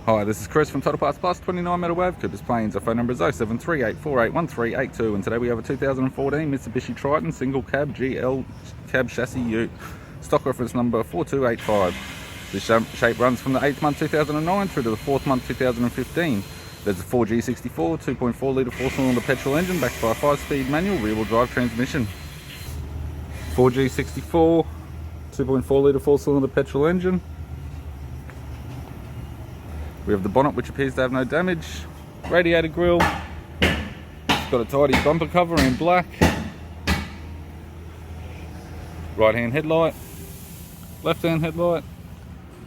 Hi, this is Chris from Total Parts Plus, 29 Meadow Ave, Coopers Plains. Our phone number is 0738481382, and today we have a 2014 Mitsubishi Triton single cab GL cab chassis ute. Stock reference number 4285. This shape runs from the 8th month 2009 through to the 4th month 2015. There's a 4G64 2.4 litre 4-cylinder petrol engine backed by a 5-speed manual rear-wheel drive transmission. 4G64 2.4 litre 4-cylinder petrol engine. We have the bonnet, which appears to have no damage. Radiator grille. It's got a tidy bumper cover in black. Right hand headlight. Left hand headlight.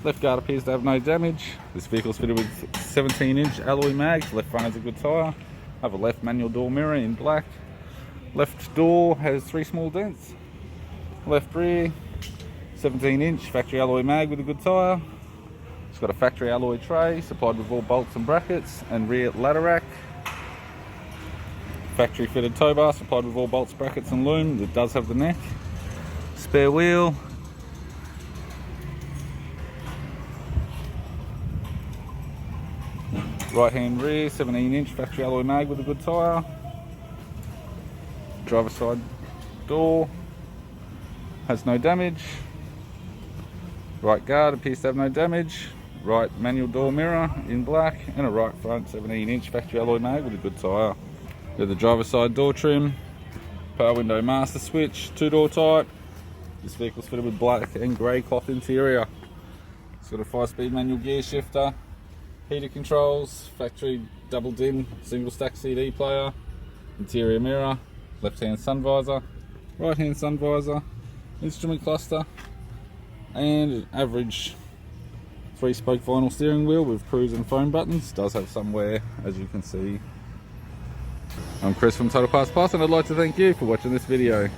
Left guard appears to have no damage. This vehicle is fitted with 17-inch alloy mags. Left front has a good tyre. I have a left manual door mirror in black. Left door has 3 small dents. Left rear, 17-inch factory alloy mag with a good tyre. It's got a factory alloy tray supplied with all bolts and brackets, and rear ladder rack. Factory fitted tow bar supplied with all bolts, brackets and loom. It does have the neck. Spare wheel. Right hand rear, 17-inch factory alloy mag with a good tyre. Driver side door has no damage. Right guard appears to have no damage. Right manual door mirror in black, and a right front 17-inch factory alloy mag with a good tyre. We have the driver side door trim, power window master switch, 2-door type. This vehicle is fitted with black and grey cloth interior. It's got a 5-speed manual gear shifter, heater controls, factory double din single stack CD player, interior mirror, left hand sun visor, right hand sun visor, instrument cluster, and an average 3-spoke vinyl steering wheel with cruise and phone buttons. Does have some wear, as you can see. I'm Chris from Total Parts Plus, and I'd like to thank you for watching this video.